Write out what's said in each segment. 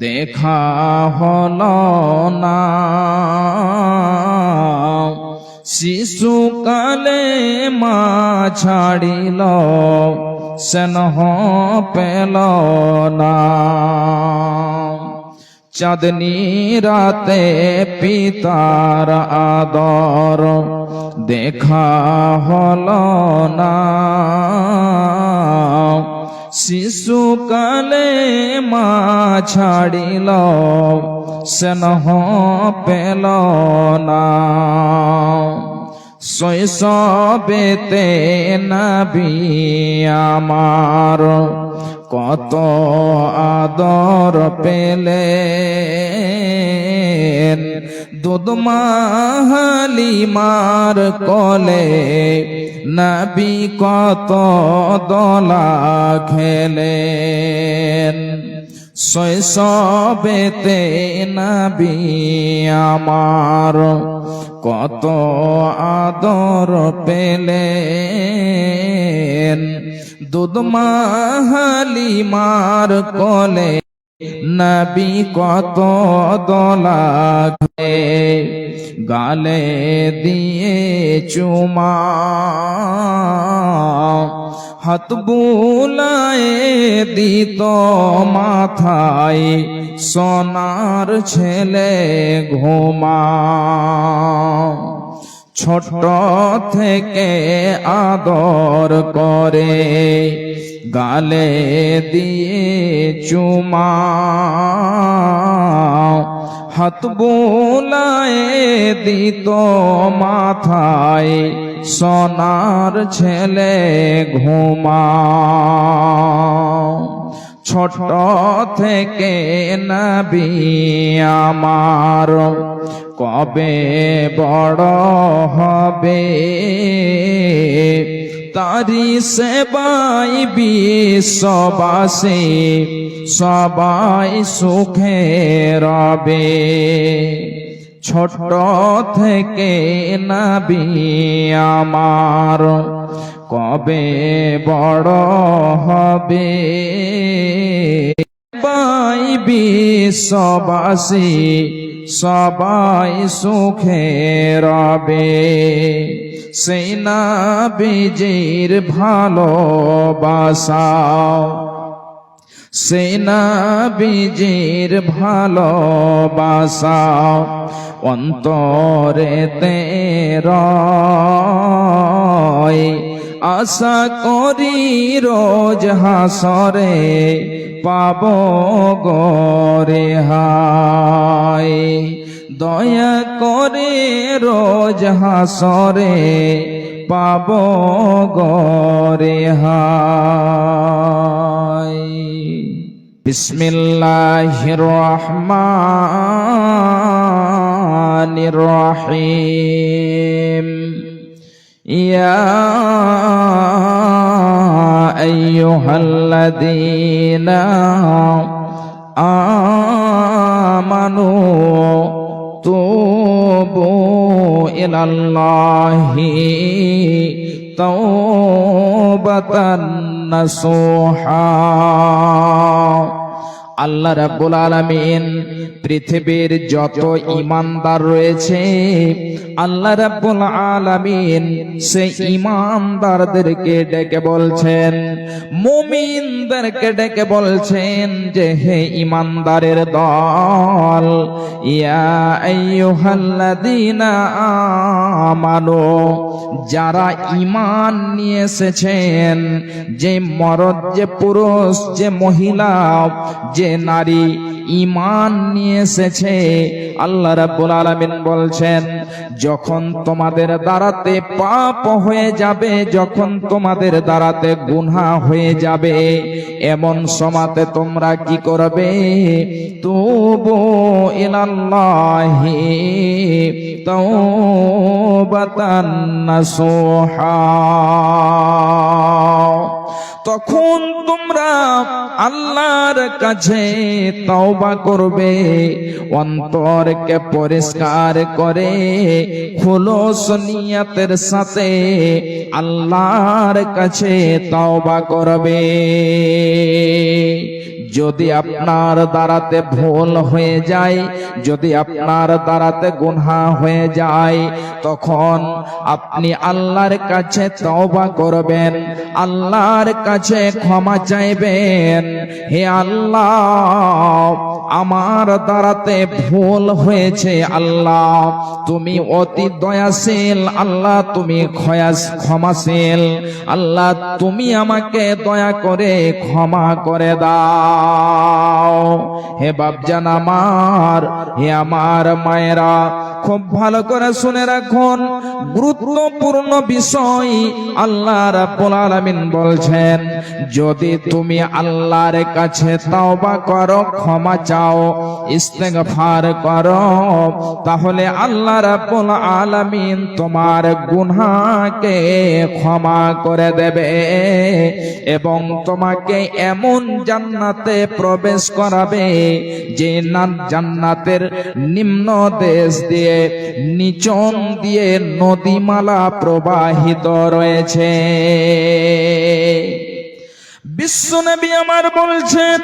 দেখা হলো না। শিশুকালে মা ছাড়িল স্নেহ পেল না। চাঁদনি রাতে পিতার আদর দেখা হলো না। শিশুকালে মা ছাড়িল স্নেহ পেল না। শৈশবেতে নবী আমার কত আদর পেলেন। দুধ মা হালিমার কোলে নবী কত দোলা খেলেন। শৈশবেতে নবী আমার কত আদর পেলেন। দুধ মা হালিমার কোলে নবী কত দোলা খেলে। গালে দিয়ে চুমা হাত বুলায়ে দিত মাথায় সোনার ছেলে ঘুমা। ছোট থেকে আদর করে গালে দিয়ে চুমা। হাত বুলায়ে দিত মাথায় সোনার ছেলে ঘুমা। ছোট থেকে নবী আমার কবে বড় হবে, তারি সেবাই বিশ্ববাসী সবাই সুখে রবে। ছোট থেকে নবী আমার কবে বড় হবে, সবাই বিশ্ববাসী সবাই সুখে রবে। সেই নবীজির ভালোবাসা, সেই নবীজির ভালোবাসা অন্তরেতে রয়। আশা করি রোজ হাসরে পাব গো রেহাই। দয়া করে রোজ হাসরে পাব গো রেহাই। বিসমিল্লাহির রহমানির রহিম। ইয়া আইয়ুহাল্লাযীনা আমানু তুবু ইলাল্লাহি তাওবাতান নাসুহা। আল্লাহ রাব্বুল আলামিন পৃথিবীর যত ঈমানদার রয়েছে আল্লাহ রাব্বুল আলামিন সেই ঈমানদারদেরকে ডেকে বলছেন, মুমিনদেরকে ডেকে বলছেন যে হে ঈমানদারের দল, ইয়া আইয়ুহাল্লাযীনা আমানু, যারা ঈমান নিয়ে এসেছেন, যে মরদ যে পুরুষ যে মহিলা যে নারী ঈমান নিয়ে এসেছে, আল্লাহ রাব্বুল আলামিন বলছেন যখন তোমাদের দ্বারাতে পাপ হয়ে যাবে, যখন তোমাদের দ্বারাতে গুনাহ হয়ে যাবে, এমন সময়তে তোমরা কি করবে? তুবু ইলাল্লাহি তাওবাতান নাসুহা। তখন তোমরা আল্লাহর কাছে তওবা করবে, অন্তরকে পরিষ্কার করে খুলুস নিয়তের সাথে আল্লাহর কাছে তওবা করবে। যদি আপনার দ্বারাতে ভুল হয়ে যায়, যদি আপনার দ্বারাতে গুনাহ হয়ে যায়, তখন আপনি আল্লাহর কাছে তওবা করবেন, আল্লাহর কাছে ক্ষমা চাইবেন। হে আল্লাহ, আমার দ্বারাতে ভুল হয়েছে, আল্লাহ তুমি অতি দয়াশীল, আল্লাহ তুমি ক্ষমাশীল, আল্লাহ তুমি আমাকে দয়া করে ক্ষমা করে দাও। হে বাপজান আমার, হে আমার মায়েরা, খুব ভালো করে শুনে রাখুন, গুরুত্বপূর্ণ বিষয়। আল্লাহ রাব্বুল আলামিন বলছেন, যদি তুমি আল্লাহর কাছে তওবা করো, ক্ষমা চাও, ইস্তেগফার করো, তাহলে আল্লাহ রাব্বুল আলামিন তোমার গুনাহকে ক্ষমা করে দেবে এবং তোমাকে এমন জান্নাতে প্রবেশ করাবে যে জান্নাতের নিম্ন দেশ দিয়ে, নিচন দিয়ে নদীমালা প্রবাহিত রয়েছে। বিশ্বনবী আমার বলছেন,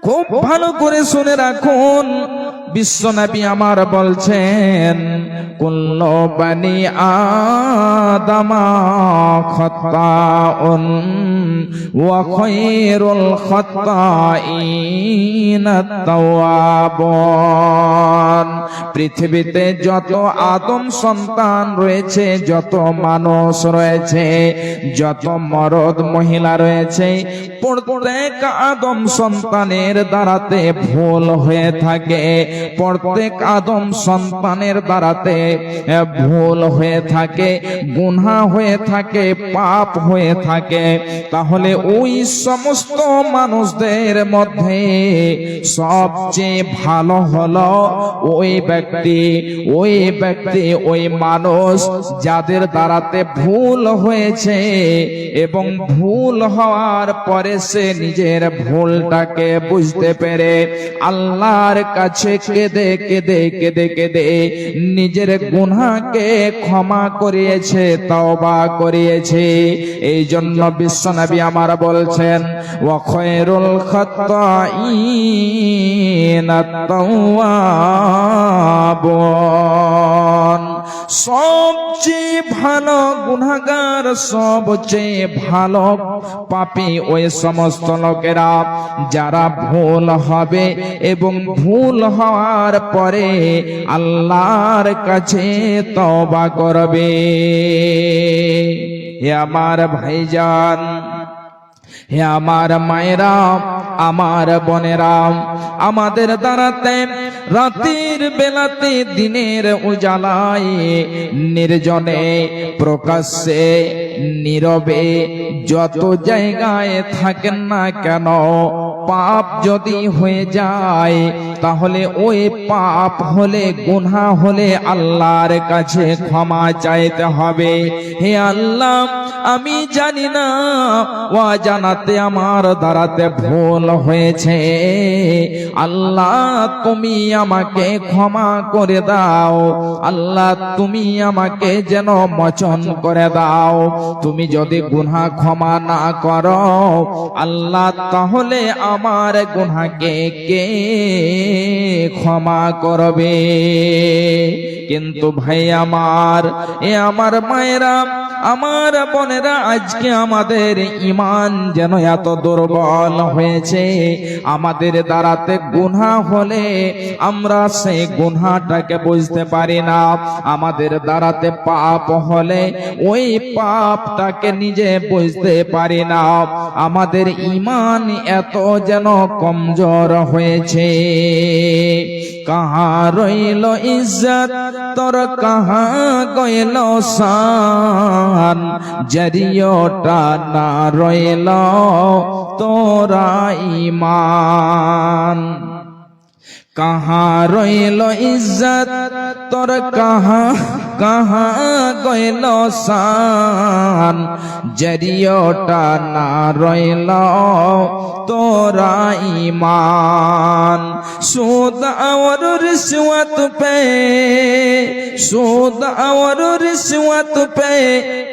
খুব ভালো করে শুনে রাখুন, বিশ্বনবী আমার বলছেন, কুল্লু বানি আদামা খাত্তাউন ওয়া খায়রুল খাত্তাইনা তাওয়াবুন। পৃথিবীতে যত আদম সন্তান রয়েছে, যত মানুষ রয়েছে, যত মরদ মহিলা রয়েছে, প্রত্যেক আদম সন্তানের দ্বারাতে ভুল হয়ে থাকে, প্রত্যেক আদম সন্তানের দ্বারাতে ভুল হয়ে থাকে, গুনাহ হয়ে থাকে, পাপ হয়ে থাকে। তাহলে ওই সমস্ত মানুষদের মধ্যে সবচেয়ে ভালো হলো ওই ব্যক্তি, ওই মানুষ যাদের দ্বারাতে ভুল হয়েছে এবং ভুল হওয়ার পরে সে নিজের ভুলটাকে বুঝতে পেরে আল্লাহর কাছে কেঁদে কেঁদে কেঁদে কেঁদে নিজের গুনাহকে ক্ষমা করিয়েছে, তওবা করিয়েছে। এই জন্য বিশ্বনবী আমার বলছেন, ওয়া খায়রুল খাত্তাইনা তাওয়াবুন। সবচেয়ে ভালো গুনাহগার, সবচেয়ে ভালো পাপী ওই সমস্ত লোকেরা যারা ভুল হবে এবং ভুল হওয়ার পরে আল্লাহর কাছে তওবা করবে। হে আমার ভাইজান, হে আমার মায়েরা, আমার বোনেরা, আমাদের দ্বারাতে রাতের বেলাতে, দিনের উজালায়, নির্জনে, প্রকাশ্যে, নীরবে, যত জায়গায় থাকেন না কেন, পাপ যদি হয়ে যায়, তাহলে ওই পাপ হলে, গুনাহ হলে আল্লাহর কাছে ক্ষমা চাইতে হবে। হে আল্লাহ, আমি জানি না, ওয়া জানাতে আমার দ্বারাতে ভুল হয়েছে, আল্লাহ তুমি আমাকে ক্ষমা করে দাও, আল্লাহ তুমি আমাকে যেন মোচন করে দাও। তুমি যদি গুনাহ ক্ষমা না করো আল্লাহ, তাহলে আমার গুনাহকে কে ক্ষমা করবে? কিন্তু ভাই আমার, এ আমার মায়েরা, আমার বোনেরা, আজকে আমাদের ঈমান যেন এত দুর্বল হয়েছে, আমাদের দ্বারাতে গুনাহ হলে আমরা সেই গুনাহটাকে বুঝতে পারি না, আমাদের দ্বারাতে পাপ হলে ওই পাপটাকে নিজে বুঝতে পারি না। আমাদের ঈমান এত যেন কমজোর হয়েছে। কাহা রইল ইজ্জত তোর, কাহা গইল শান, জরিয়টা না রইল তোরা ঈমান। কাহা রইল ইজ্জত তোর, কাহা গইল শান, জরিয়টা না রইল তোরা ঈমান। सूद और रिश्वत पे, सूद और रिश्वत पे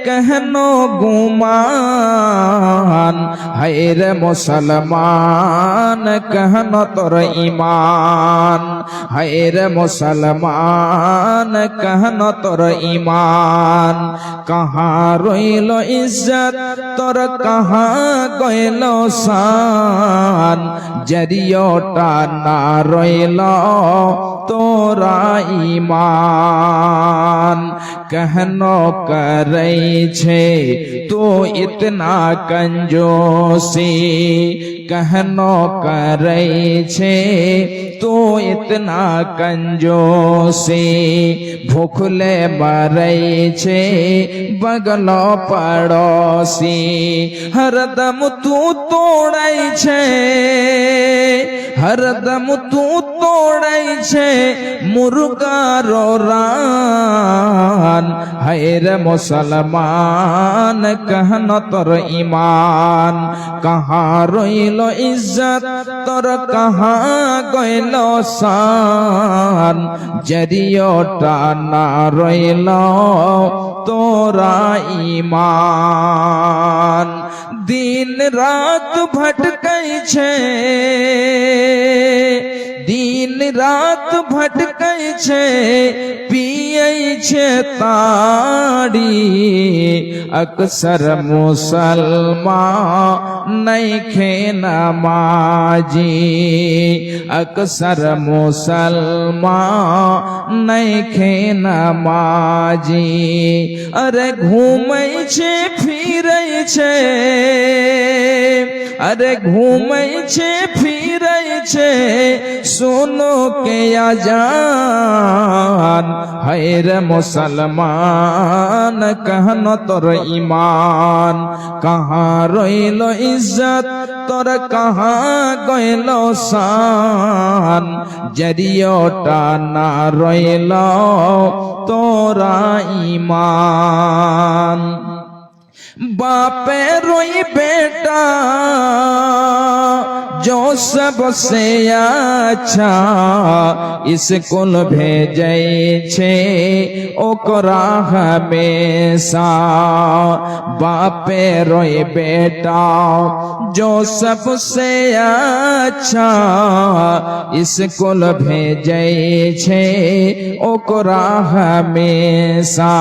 कहनो गुमान, है रे मुसलमान कहनो तोर ईमान, है रे मुसलमान कहनो तोर ईमान। कहाँ रोइलो इज्जत तोर कहाँ गइलो शान, जरियोटा ना रोइलो तोरा ईमान। कहनो करै छे तो इतना कंजूसी, कहनो करै छे तो इतना कंजूसी। भूखले मरै छे बगलो पड़ोसी, हरदम तू तोड़ै छे, हरदम तू तोड़ै छे मुर्गा रो रान, है रे मुसलमान कहनो तोर ईमान। कहाँ रोइलो इज्जत तोर कहाँ गइलो शान, जरियोटा ना रोइलो तोरा ईमान। दिन रात भटकै छे, दिन रात भटकै छे पियै छे ताड़ी, अक्सर मुसलमान नइखे नमाजी, अक्सर मुसलमान नइखे नमाजी। अरे घूमै छे फिरै छे, अरे घूमै छे फिरै छे सुनो के अजान, है रे मुसलमान कहनो तोर ईमान। कहाँ रोइलो इज्जत तोर कहाँ गइलो शान, जरियोटा ना रोइलो तोरा ईमान। बापे रोई बेटा जो सबसे अच्छा, स्कूल भेजै छे ओकरा हमेशा। बापे रोई बेटा जो सबसे अच्छा, स्कूल भेजै छे ओकरा हमेशा।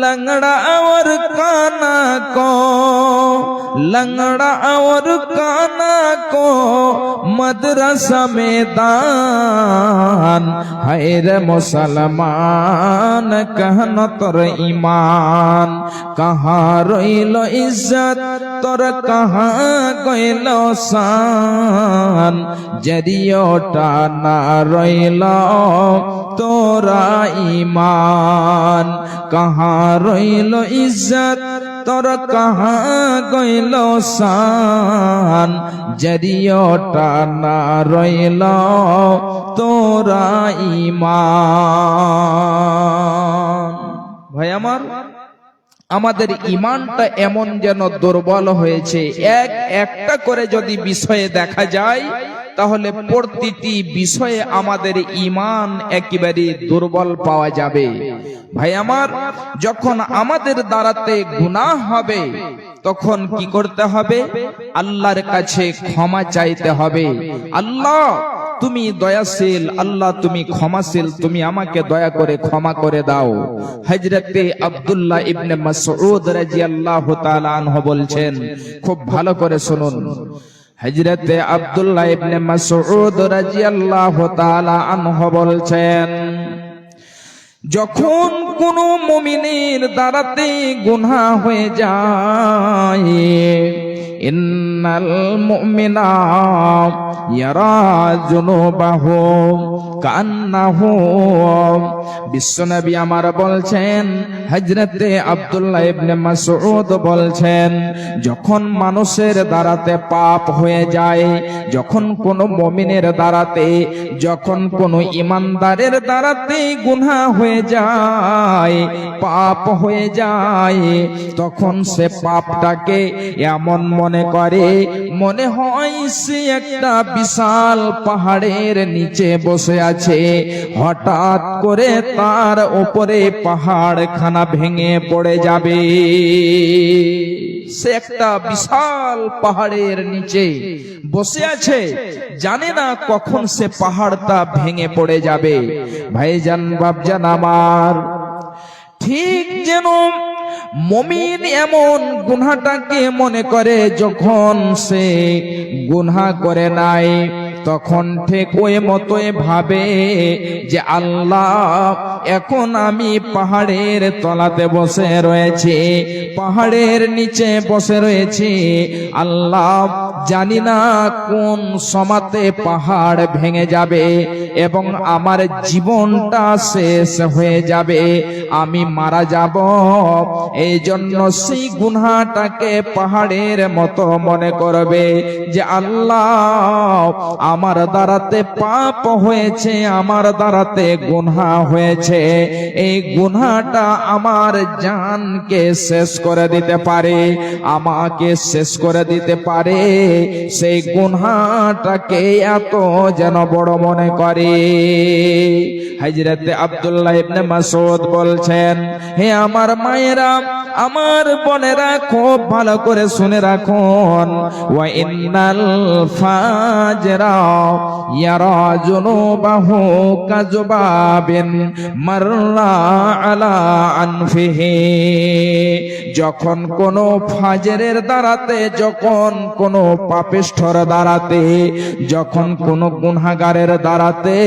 लंगड़ा और काना को, लंगड़ा और काना को मदरसा में दान, है रे मुसलमान कहनो तोर ईमान। कहाँ रोइलो इज्जत तोर कहाँ गइलो शान, जरियोटा ना रोइलो तोरा ईमान। कहाँ रोइलो इज्जत तोर कहाँ गइलो शान, जरियोटा ना रोइलो तोरा ईमान। ভাই আমার, আমাদের ঈমানটা এমন যেন দুর্বল হয়েছে। একটা করে যদি বিষয়ে দেখা যায় তাহলে প্রতিটি বিষয়ে আমাদের ঈমান একেবারে দুর্বল পাওয়া যাবে। ভাই আমার, যখন আমাদের দ্বারাতে গুনাহ হবে তখন কি করতে হবে? আল্লাহর কাছে ক্ষমা চাইতে হবে। আল্লাহ তুমি দয়াশীল, আল্লাহ তুমি ক্ষমাশীল, তুমি আমাকে দয়া করে ক্ষমা করে দাও। হযরতে আব্দুল্লাহ ইবনে মাসউদ রাদিয়াল্লাহু তাআলা আনহু বলছেন, খুব ভালো করে শুনুন। হযরতে আব্দুল্লাহ ইবনে মাসউদ রাদিয়াল্লাহু তাআলা আনহু বলছেন, যখন কোন মুমিনের দ্বারাতে গুনাহ হয়ে যায়, ইন্নাল মুমিনা ইয়ারা যুনুবাহু কান্নাহু, বিশ্বনবী আমার বলছেন, হযরতে আব্দুল্লাহ ইবনে মাসউদ বলছেন, যখন মানুষের দ্বারাতে পাপ হয়ে যায়, যখন কোন মুমিনের দ্বারাতে, যখন কোন ঈমানদারের দ্বারাতে গুনাহ হয়ে যায়, পাপ হয়ে যায়, তখন সে পাপটাকে এমন মনে করে, মনে হয় সে একটা বিশাল পাহাড়ের নিচে বসে আছে, হঠাৎ করে তার উপরে পাহাড়খানা ভেঙে পড়ে যাবে। সে একটা বিশাল পাহাড়ের নিচে বসে আছে, জানে না কখন সে পাহাড়টা ভেঙে পড়ে যাবে। ভাইজান বাপজান আমার, ঠিক যেন মুমিন এমন গুনাহটাকে মনে করে যখন সে গুনাহ করে নাই, তখন ঠিক ওই মতোই ভাবে যে আল্লাহ, এখন আমি পাহাড়ের তলাতে বসে রয়েছি, পাহাড়ের নিচে বসে রয়েছি, আল্লাহ জানি না কোন সময়তে পাহাড় ভেঙে যাবে এবং আমার জীবনটা শেষ হয়ে যাবে, আমি মারা যাব। এই জন্য সেই গুনাহটাকে পাহাড়ের মতো মনে করবে যে আল্লাহ, আমার দ্বারাতে পাপ হয়েছে, আমার দ্বারাতে গুনাহ হয়েছে, এই গুনাহটা আমার জানকে শেষ করে দিতে পারে, আমাকে শেষ করে দিতে পারে, সেই গুনাহটাকে এত যেন বড় মনে করে। হযরতে আব্দুল্লাহ ইবনে মাসউদ বলছেন, হে আমার মায়েরা, আমার বোনেরা, খুব ভালো করে শুনে রাখুন, ওয়া ইন্নাল ফাজরা ইয়ারা জুনুবাহু কাজবাবিন মাররা আলা আনফিহি। যখন কোন ফাজরের দ্বারাতে, যখন কোন পাপিষ্ঠর দ্বারাতে, যখন কোন গুনাহগারের দ্বারাতে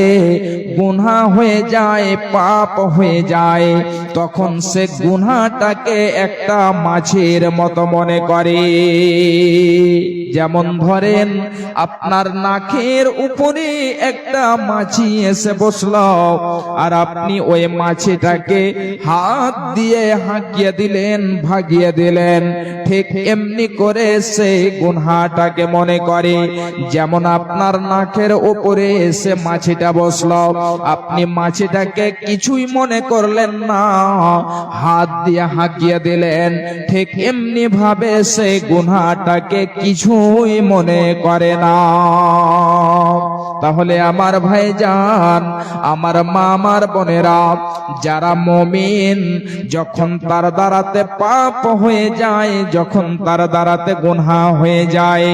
গুনাহ হয়ে যায়, পাপ হয়ে যায়, তখন সে গুনাহটাকে একটা মাছের মতো মনে করে। যেমন ধরেন, আপনার নাকের উপরে একটা মাছি এসে বসলো, আর আপনি ওই মাছিটাকে হাত দিয়ে হাঁকিয়ে দিলেন, ভাগিয়ে দিলেন, ঠিক এমনি করে সেই গুনাহটাকে মনে করে। যেমন আপনার নাকের উপরে এসে মাছিটা বসলো, আপনি মাছিটাকে কিছুই মনে করলেন না, হাত দিয়ে হাঁকিয়ে দিলেন, ঠিক এমনি ভাবে সেই গুনাহটাকে কিছুই মনে করে না। তাহলে আমার ভাইজান, আমার মা, আমার বোনেরা, যারা মুমিন, যখন তার দ্বারাতে পাপ হয়ে যায়, যখন তার দ্বারাতে গুনাহ হয়ে যায়,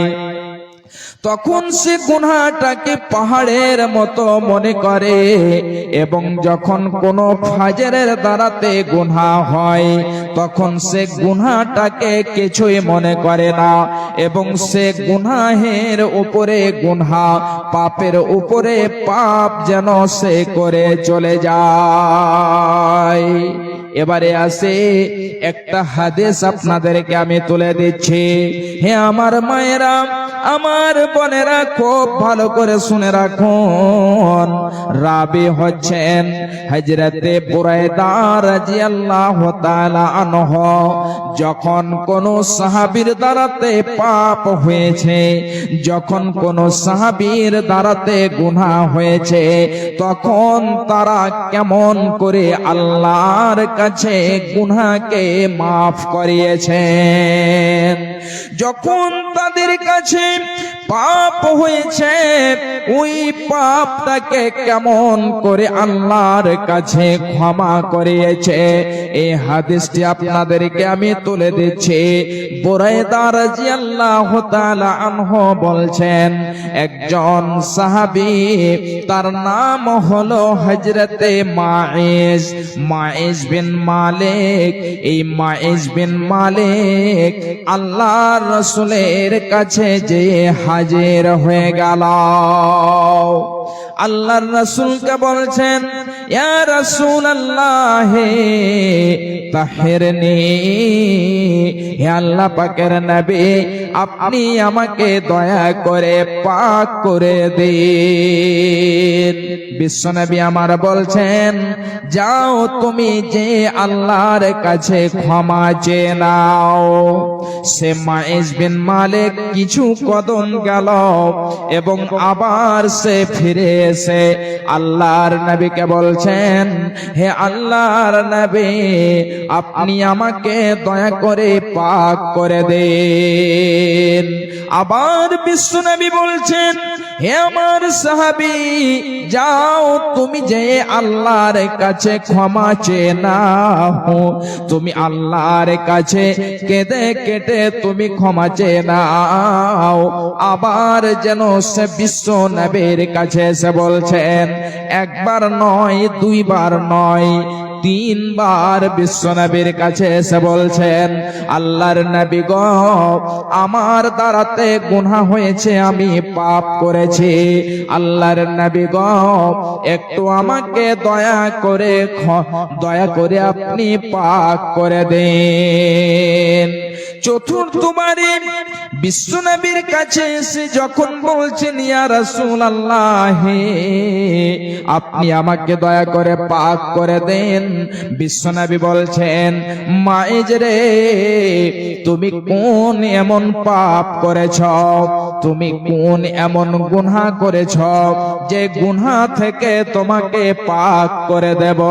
তখন সে গুনাহটাকে পাহাড়ের মতো মনে করে, এবং যখন কোন ফাজরের দ্বারাতে গুনাহ হয়, তখন সে গুনাহটাকে কিছুই মনে করে না, এবং সে গুনাহের উপরে গুনাহ, পাপের উপরে পাপ যেন সে করে চলে যায়। এবারে আসে একটা হাদিস আপনাদেরকে আমি তুলে দিচ্ছি। হে আমার মায়েরা, আমার বোনেরা, খুব ভালো করে শুনে রাখুন। রাবি হচ্ছেন হযরতে বুরায়দা রাদিয়াল্লাহু তাআলা আনহু। যখন কোন সাহাবীর দ্বারাতে পাপ হয়েছে, যখন কোন সাহাবীর দ্বারাতে গুনাহ হয়েছে, তখন তারা কেমন করে আল্লাহর কাছে গুনাহকে মাফ করিয়েছেন। যখন তাদের কাছে পাপ হয়েছে, ওই পাপটাকে কেমন করে আল্লাহর কাছে ক্ষমা করিয়েছে, এই হাদিসটি আপনাদেরকে আমি তুলে দিচ্ছি। বুরায়দা রাদিয়াল্লাহু তাআলা আনহু বলছেন, একজন সাহাবী, তার নাম হলো হযরতে মাইজ, মাইজ বিন মালিক। এই মাইজ বিন মালিক আল্লাহর রাসূলের কাছে যে হাজির হয়ে গেল, আল্লাহর রাসূলকে বলছেন, ইয়া রাসূলুল্লাহ তাহিরনি, হে আল্লাহ পাকের নবী, আপনি আমাকে দয়া করে পাক করে দিন। বিশ্বনবী আমার বলছেন, যাও তুমি যে আল্লাহর কাছে ক্ষমা চেয়ে নাও। সে মাইজ বিন মালিক কিছু কদম গেল এবং আবার সে ফিরে এসে আল্লাহর নবীকে বলছে, বলছেন, হে আল্লাহর নবী, আপনি আমাকে দয়া করে পাক করে দেন। আবার বিশ্বনবী বলছেন, হে আমার সাহাবী, যাও তুমি যে আল্লাহর কাছে ক্ষমা চেয়ে নাও, তুমি আল্লাহর কাছে কেঁদে কেটে তুমি ক্ষমা চেয়ে নাও। আবার যেন সে বিশ্ব নবীর কাছে এসে বলছেন, একবার নয়, দুইবার নয়, তিনবার বিশ্বনবীর কাছে এসে বলছেন, আল্লাহর নবী গো, আমার দ্বারাতে গুনাহ হয়েছে, আমি পাপ করেছি, আল্লাহর নবী গো, একটু আমাকে দয়া করে আপনি পাক করে দেন। চতুর্থবারে বিশ্বনবীর কাছে এসে যখন বলছেন, ইয়া রাসূলুল্লাহ, আপনি আমাকে দয়া করে পাক করে দেন, বিশ্বনবী বলছেন, মায়েজ রে, তুমি কোন এমন পাপ করেছ, তুমি কোন এমন গুনাহ করেছ যে গুনাহ থেকে তোমাকে পাক করে দেব।